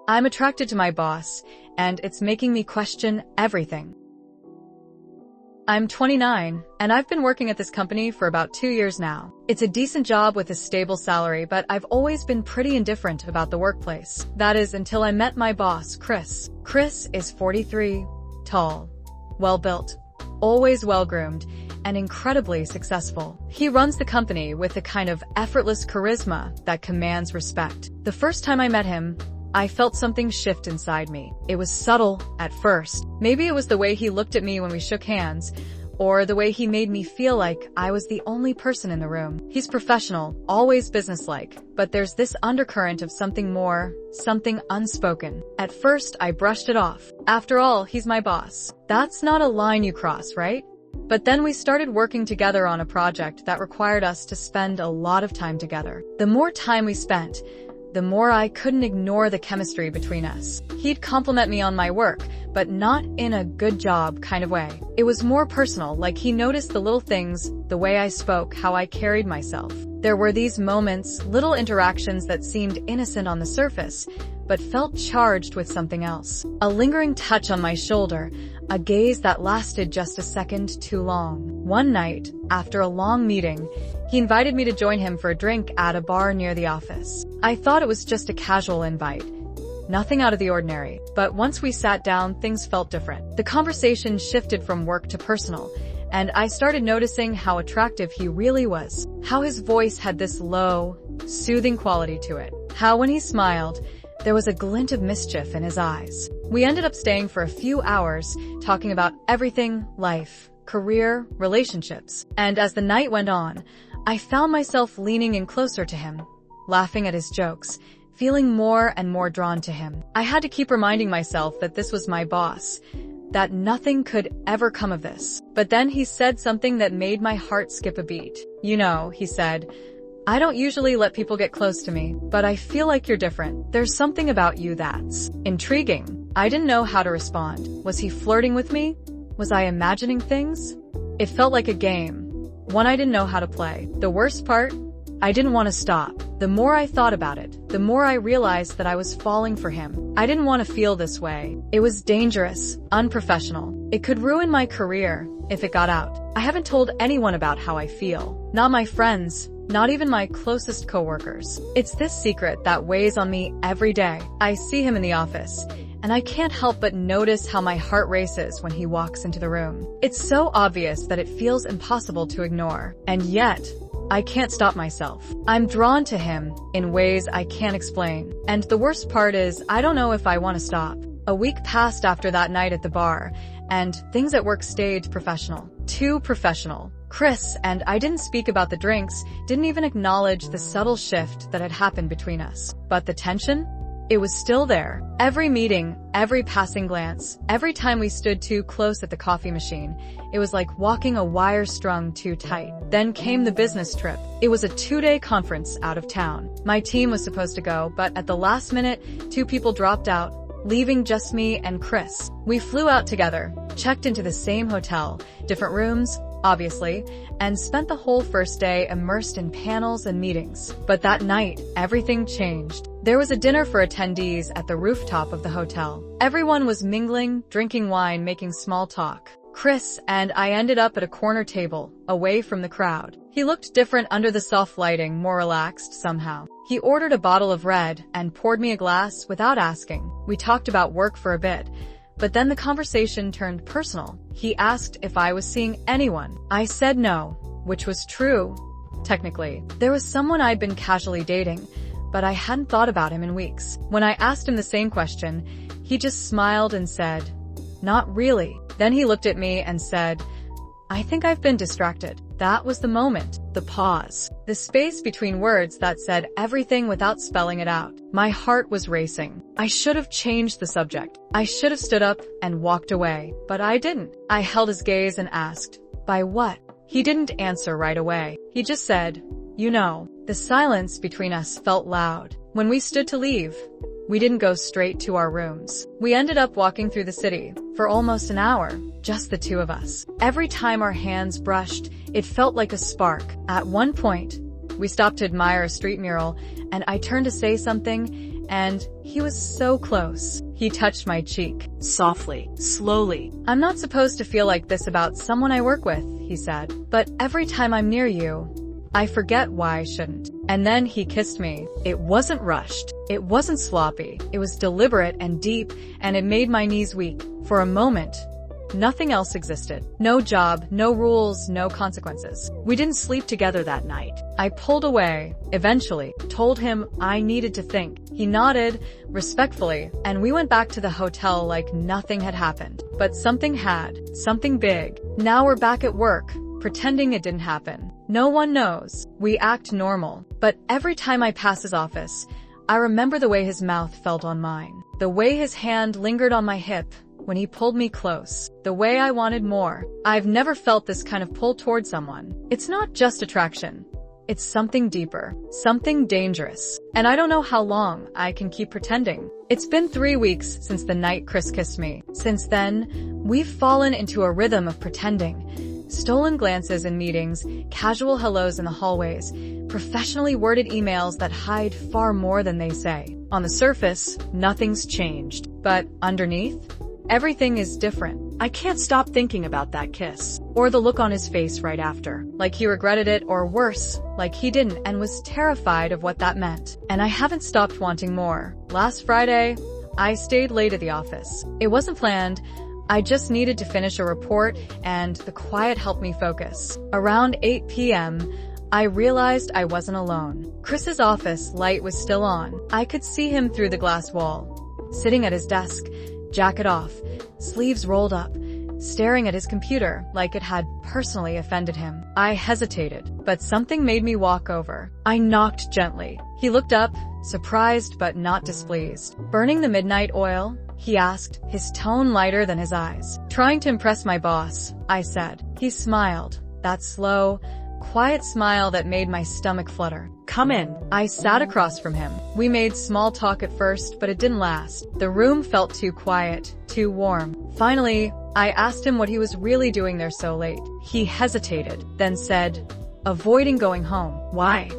I'm attracted to my boss, and it's making me question everything. I'm 29, and I've been working at this company for about 2 years now. It's a decent job with a stable salary, but I've always been pretty indifferent about the workplace. That is, until I met my boss, Chris. Chris is 43, tall, well-built, always well-groomed, and incredibly successful. He runs the company with a kind of effortless charisma that commands respect. The first time I met him, I felt something shift inside me. It was subtle at first. Maybe it was the way he looked at me when we shook hands, or the way he made me feel like I was the only person in the room. He's professional, always businesslike, but there's this undercurrent of something more, something unspoken. At first, I brushed it off. After all, he's my boss. That's not a line you cross, right? But then we started working together on a project that required us to spend a lot of time together. The more time we spent, the more I couldn't ignore the chemistry between us. He'd compliment me on my work, but not in a good job kind of way. It was more personal, like he noticed the little things, the way I spoke, how I carried myself. There were these moments, little interactions that seemed innocent on the surface, but felt charged with something else. A lingering touch on my shoulder, a gaze that lasted just a second too long. One night, after a long meeting, he invited me to join him for a drink at a bar near the office. I thought it was just a casual invite. Nothing out of the ordinary. But once we sat down, things felt different. The conversation shifted from work to personal, and I started noticing how attractive he really was. How his voice had this low, soothing quality to it. How when he smiled, there was a glint of mischief in his eyes. We ended up staying for a few hours, talking about everything, life, career, relationships. And as the night went on, I found myself leaning in closer to him, laughing at his jokes, feeling more and more drawn to him. I had to keep reminding myself that this was my boss, that nothing could ever come of this. But then he said something that made my heart skip a beat. You know, he said, I don't usually let people get close to me, but I feel like you're different. There's something about you that's intriguing. I didn't know how to respond. Was he flirting with me? Was I imagining things? It felt like a game, one I didn't know how to play. The worst part? I didn't want to stop. The more I thought about it, the more I realized that I was falling for him. I didn't want to feel this way. It was dangerous, unprofessional. It could ruin my career if it got out. I haven't told anyone about how I feel. Not my friends, not even my closest coworkers. It's this secret that weighs on me every day. I see him in the office, and I can't help but notice how my heart races when he walks into the room. It's so obvious that it feels impossible to ignore. And yet, I can't stop myself. I'm drawn to him in ways I can't explain. And the worst part is, I don't know if I want to stop. A week passed after that night at the bar, and things at work stayed professional. Too professional. Chris and I didn't speak about the drinks, didn't even acknowledge the subtle shift that had happened between us. But the tension? It was still there. Every meeting, every passing glance, every time we stood too close at the coffee machine, it was like walking a wire strung too tight. Then came the business trip. It was a 2-day conference out of town. My team was supposed to go, but at the last minute, 2 people dropped out, leaving just me and Chris. We flew out together, checked into the same hotel, different rooms, obviously, and spent the whole first day immersed in panels and meetings. But that night, everything changed. There was a dinner for attendees at the rooftop of the hotel. Everyone was mingling, drinking wine, making small talk. Chris and I ended up at a corner table, away from the crowd. He looked different under the soft lighting, more relaxed somehow. He ordered a bottle of red and poured me a glass without asking. We talked about work for a bit, but then the conversation turned personal. He asked if I was seeing anyone. I said no, which was true, technically. There was someone I'd been casually dating, but I hadn't thought about him in weeks. When I asked him the same question, he just smiled and said, "Not really." Then he looked at me and said, "I think I've been distracted." That was the moment, the pause, the space between words that said everything without spelling it out. My heart was racing. I should have changed the subject. I should have stood up and walked away, but I didn't. I held his gaze and asked, "By what?" He didn't answer right away. He just said, "You know." The silence between us felt loud. When we stood to leave, we didn't go straight to our rooms. We ended up walking through the city for almost an hour, just the two of us. Every time our hands brushed, it felt like a spark. At one point, we stopped to admire a street mural, and I turned to say something, and he was so close. He touched my cheek. Softly, slowly. "I'm not supposed to feel like this about someone I work with," he said. "But every time I'm near you, I forget why I shouldn't." And then he kissed me. It wasn't rushed. It wasn't sloppy. It was deliberate and deep, and it made my knees weak. For a moment, nothing else existed. No job, no rules, no consequences. We didn't sleep together that night. I pulled away, eventually, told him I needed to think. He nodded, respectfully, and we went back to the hotel like nothing had happened. But something had. Something big. Now we're back at work, pretending it didn't happen. No one knows. We act normal. But every time I pass his office, I remember the way his mouth felt on mine. The way his hand lingered on my hip when he pulled me close. The way I wanted more. I've never felt this kind of pull toward someone. It's not just attraction. It's something deeper. Something dangerous. And I don't know how long I can keep pretending. It's been 3 weeks since the night Chris kissed me. Since then, we've fallen into a rhythm of pretending. Stolen glances in meetings, casual hellos in the hallways, professionally worded emails that hide far more than they say. On the surface, nothing's changed. But underneath, everything is different. I can't stop thinking about that kiss. Or the look on his face right after. Like he regretted it, or worse, like he didn't and was terrified of what that meant. And I haven't stopped wanting more. Last Friday, I stayed late at the office. It wasn't planned. I just needed to finish a report, and the quiet helped me focus. Around 8 p.m., I realized I wasn't alone. Chris's office light was still on. I could see him through the glass wall, sitting at his desk, jacket off, sleeves rolled up, staring at his computer like it had personally offended him. I hesitated, but something made me walk over. I knocked gently. He looked up, surprised but not displeased. "Burning the midnight oil?" he asked, his tone lighter than his eyes. "Trying to impress my boss," I said. He smiled, that slow, quiet smile that made my stomach flutter. "Come in." I sat across from him. We made small talk at first, but it didn't last. The room felt too quiet, too warm. Finally, I asked him what he was really doing there so late. He hesitated, then said, "Avoiding going home." "Why?"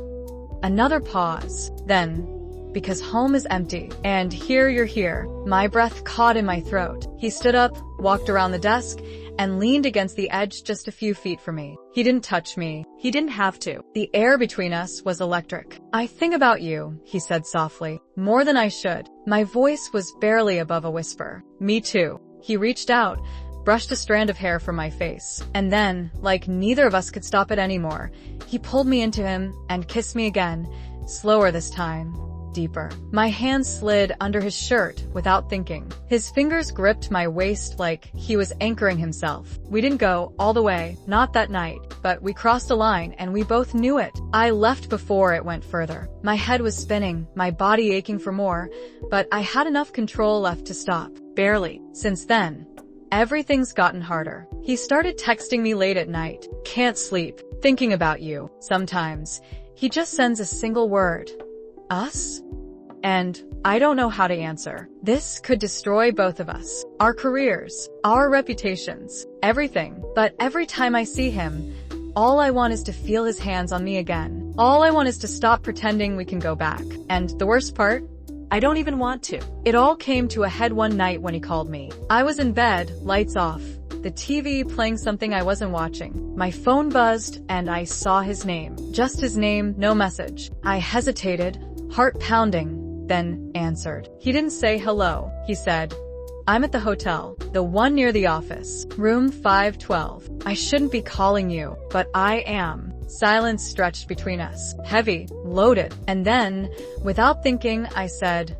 Another pause. Then, "Because home is empty, and here you're here." My breath caught in my throat. He stood up, walked around the desk, and leaned against the edge just a few feet from me. He didn't touch me. He didn't have to. The air between us was electric. "I think about you," he said softly, "more than I should." My voice was barely above a whisper. "Me too." He reached out, brushed a strand of hair from my face. And then, like neither of us could stop it anymore, he pulled me into him and kissed me again, slower this time. Deeper. My hand slid under his shirt without thinking. His fingers gripped my waist like he was anchoring himself. We didn't go all the way, not that night, but we crossed a line and we both knew it. I left before it went further. My head was spinning, my body aching for more, but I had enough control left to stop. Barely. Since then, everything's gotten harder. He started texting me late at night. "Can't sleep. Thinking about you." Sometimes, he just sends a single word. "Us?" And I don't know how to answer. This could destroy both of us. Our careers, our reputations, everything. But every time I see him, all I want is to feel his hands on me again. All I want is to stop pretending we can go back. And the worst part? I don't even want to. It all came to a head one night when he called me. I was in bed, lights off, the TV playing something I wasn't watching. My phone buzzed and I saw his name. Just his name, no message. I hesitated, heart pounding, then answered. He didn't say hello. He said, "I'm at the hotel, the one near the office, room 512. I shouldn't be calling you, but I am." Silence stretched between us, heavy, loaded, and then, without thinking, I said,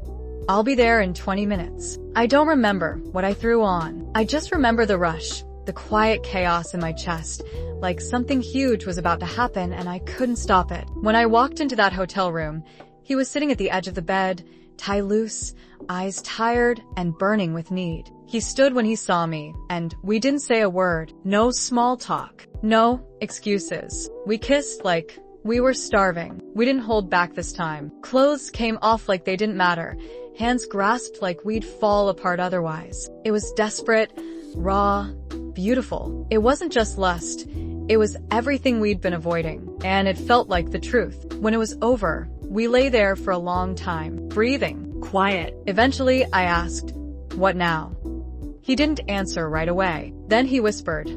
"I'll be there in 20 minutes. I don't remember what I threw on. I just remember the rush, the quiet chaos in my chest, like something huge was about to happen and I couldn't stop it. When I walked into that hotel room, he was sitting at the edge of the bed, tie loose, eyes tired and burning with need. He stood when he saw me, and we didn't say a word. No small talk. No excuses. We kissed like we were starving. We didn't hold back this time. Clothes came off like they didn't matter. Hands grasped like we'd fall apart otherwise. It was desperate, raw, beautiful. It wasn't just lust. It was everything we'd been avoiding. And it felt like the truth. When it was over, we lay there for a long time, breathing, quiet. Eventually, I asked, "What now?" He didn't answer right away. Then he whispered,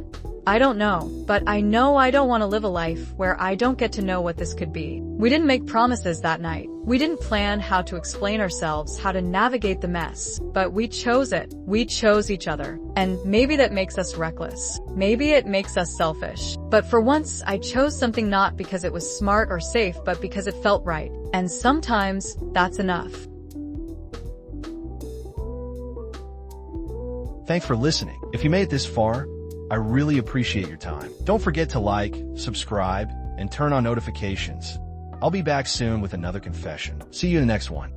"I don't know, but I know I don't want to live a life where I don't get to know what this could be." We didn't make promises that night. We didn't plan how to explain ourselves, how to navigate the mess, but we chose it. We chose each other. And maybe that makes us reckless. Maybe it makes us selfish. But for once, I chose something not because it was smart or safe, but because it felt right. And sometimes, that's enough. Thanks for listening. If you made it this far, I really appreciate your time. Don't forget to like, subscribe, and turn on notifications. I'll be back soon with another confession. See you in the next one.